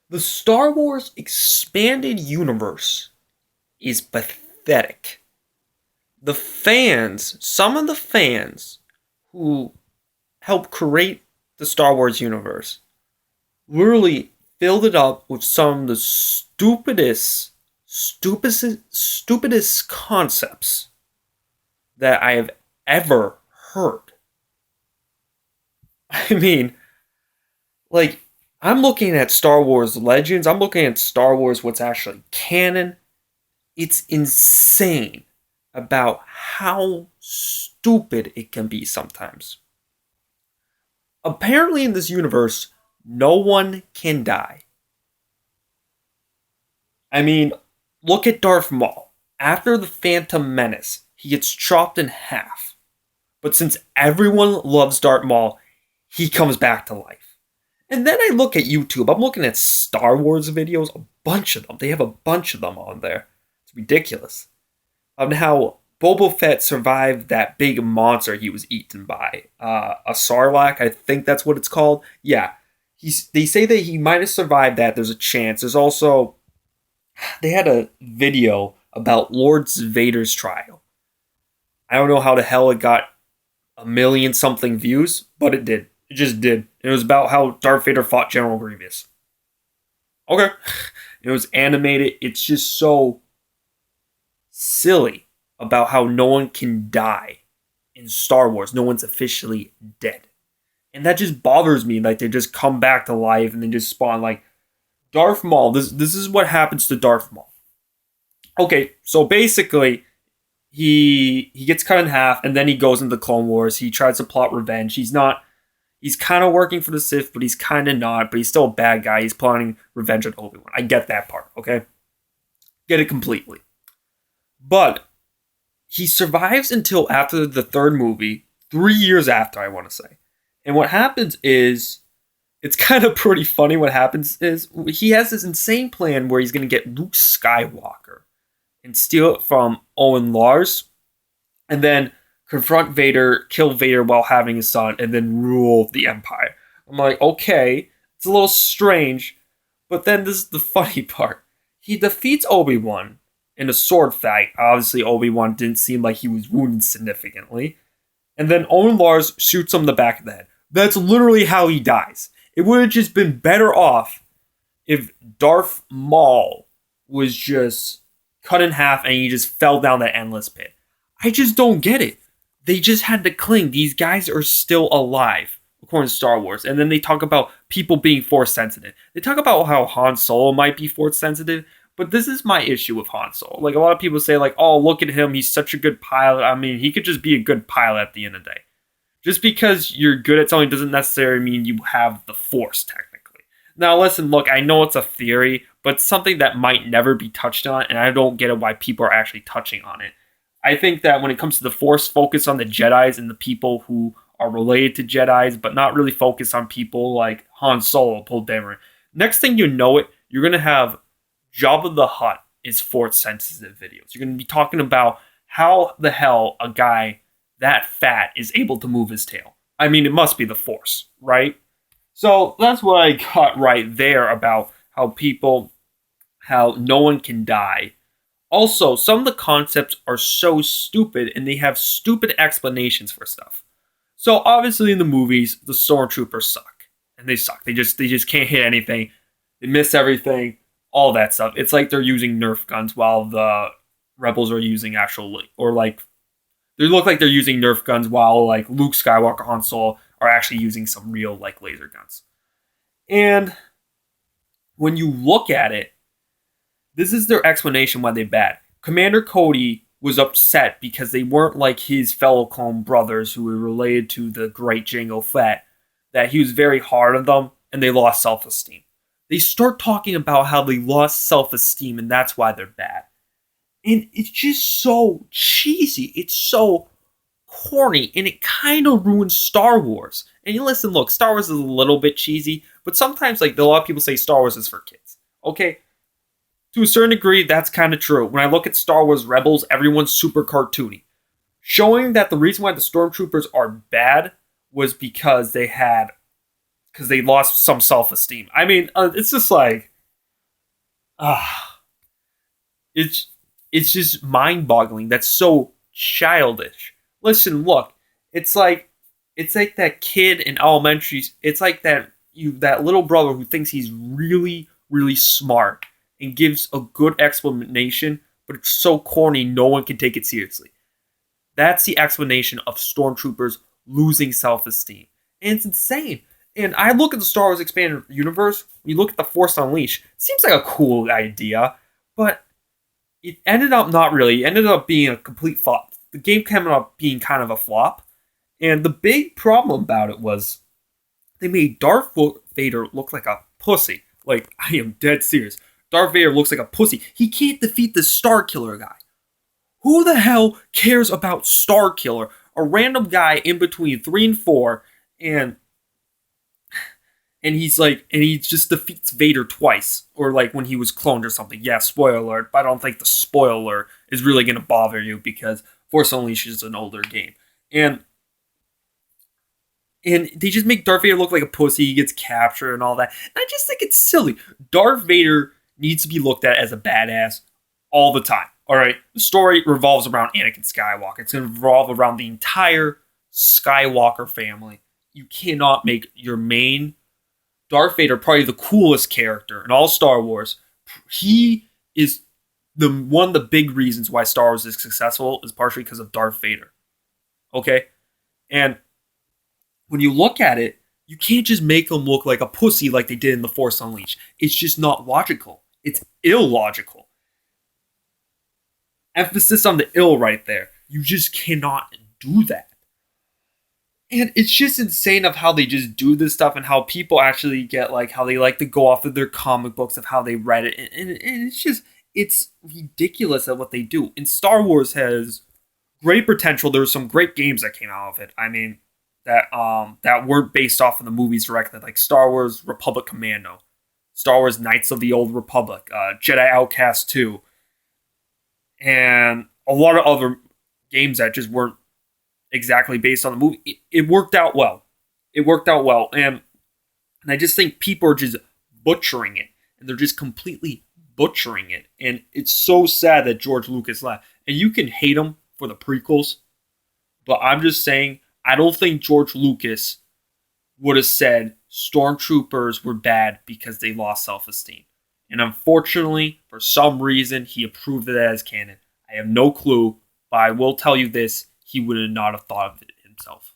The Star Wars expanded universe is pathetic. Some of the fans who helped create the Star Wars universe, literally filled it up with some of the stupidest concepts that I have ever heard. I mean, like, I'm looking at Star Wars Legends, I'm looking at Star Wars, what's actually canon. It's insane about how stupid it can be sometimes. Apparently, in this universe, no one can die. I mean, look at Darth Maul. After the Phantom Menace, he gets chopped in half. But since everyone loves Darth Maul, he comes back to life. And then I look at YouTube. I'm looking at Star Wars videos, a bunch of them. They have a bunch of them on there. It's ridiculous. On how Boba Fett survived that big monster he was eaten by. A Sarlacc, I think that's what it's called. Yeah. They say that he might have survived that. There's a chance. There's also... They had a video about Lord Vader's trial. I don't know how the hell it got a million something views, but it did. It just did. It was about how Darth Vader fought General Grievous. Okay. It was animated. It's just so silly about how no one can die in Star Wars. No one's officially dead. And that just bothers me. Like, they just come back to life and then just spawn. Like, Darth Maul. This is what happens to Darth Maul. Okay, so basically, he gets cut in half, and then he goes into the Clone Wars. He tries to plot revenge. He's kind of working for the Sith, but he's kind of not. But he's still a bad guy. He's plotting revenge on Obi-Wan. I get that part, okay? Get it completely. But he survives until after the third movie, 3 years after, I want to say. And what happens is, it's kind of pretty funny. What happens is, he has this insane plan where he's going to get Luke Skywalker and steal it from Owen Lars, and then confront Vader, kill Vader while having his son, and then rule the Empire. I'm like, okay, it's a little strange, but then this is the funny part. He defeats Obi-Wan in a sword fight. Obviously, Obi-Wan didn't seem like he was wounded significantly. And then Owen Lars shoots him in the back of the head. That's literally how he dies. It would have just been better off if Darth Maul was just cut in half and he just fell down that endless pit. I just don't get it. They just had to cling. These guys are still alive, according to Star Wars. And then they talk about people being force sensitive. They talk about how Han Solo might be force sensitive, but this is my issue with Han Solo. Like, a lot of people say, like, oh, look at him, he's such a good pilot. I mean, he could just be a good pilot at the end of the day. Just because you're good at something doesn't necessarily mean you have the force, technically. Now, listen, look, I know it's a theory, but it's something that might never be touched on, and I don't get it why people are actually touching on it. I think that when it comes to the force, focus on the Jedis and the people who are related to Jedis, but not really focus on people like Han Solo, Paul Dameron. Next thing you know it, you're going to have Jabba the Hutt is force sensitive videos. You're going to be talking about how the hell a guy that fat is able to move his tail. I mean, it must be the force, right? So that's what I got right there about how no one can die. Also, some of the concepts are so stupid and they have stupid explanations for stuff. So obviously in the movies, the stormtroopers suck. And they suck. They just can't hit anything. They miss everything. All that stuff. It's like they're using Nerf guns while the rebels are using they look like they're using Nerf guns while like Luke Skywalker, Han Solo are actually using some real like laser guns. And when you look at it, this is their explanation why they're bad. Commander Cody was upset because they weren't like his fellow clone brothers who were related to the great Jango Fett, that he was very hard on them and they lost self-esteem. They start talking about how they lost self-esteem and that's why they're bad. And it's just so cheesy. It's so corny. And it kind of ruins Star Wars. And you listen, look, Star Wars is a little bit cheesy. But sometimes, like, a lot of people say Star Wars is for kids. Okay? To a certain degree, that's kind of true. When I look at Star Wars Rebels, everyone's super cartoony. Showing that the reason why the Stormtroopers are bad was because they lost some self-esteem. I mean, it's just like, Ah, it's it's just mind-boggling. That's so childish. Listen, look, it's like it's like that kid in elementary. It's like that little brother who thinks he's really smart and gives a good explanation, but it's so corny no one can take it seriously. That's the explanation of stormtroopers losing self-esteem, and it's insane. And I look at the Star Wars expanded universe. When you look at the Force Unleashed, it seems like a cool idea, but it ended up not really. It ended up being a complete flop. The game came up being kind of a flop. And the big problem about it was they made Darth Vader look like a pussy. Like, I am dead serious. Darth Vader looks like a pussy. He can't defeat the Star Killer guy. Who the hell cares about Star Killer? A random guy in between 3 and 4, and he just defeats Vader twice, or like when he was cloned or something. Yeah, spoiler alert, but I don't think the spoiler is really gonna bother you because Force Unleashed is an older game, and they just make Darth Vader look like a pussy. He gets captured and all that. And I just think it's silly. Darth Vader needs to be looked at as a badass all the time. All right, the story revolves around Anakin Skywalker. It's gonna revolve around the entire Skywalker family. You cannot make your main Darth Vader probably the coolest character in all Star Wars. He is the one of the big reasons why Star Wars is successful is partially because of Darth Vader. Okay? And when you look at it, you can't just make him look like a pussy like they did in The Force Unleashed. It's just not logical. It's illogical. Emphasis on the ill right there. You just cannot do that. And it's just insane of how they just do this stuff and how people actually get like how they like to go off of their comic books of how they read it. And it's ridiculous at what they do. And Star Wars has great potential. There were some great games that came out of it. I mean, that weren't based off of the movies directly, like Star Wars Republic Commando, Star Wars Knights of the Old Republic, Jedi Outcast 2, and a lot of other games that just weren't exactly based on the movie. It worked out well. It worked out well. And I just think people are just butchering it. And they're just completely butchering it. And it's so sad that George Lucas left. And you can hate him for the prequels. But I'm just saying, I don't think George Lucas would have said stormtroopers were bad because they lost self-esteem. And unfortunately, for some reason, he approved it as canon. I have no clue. But I will tell you this. He would not have thought of it himself.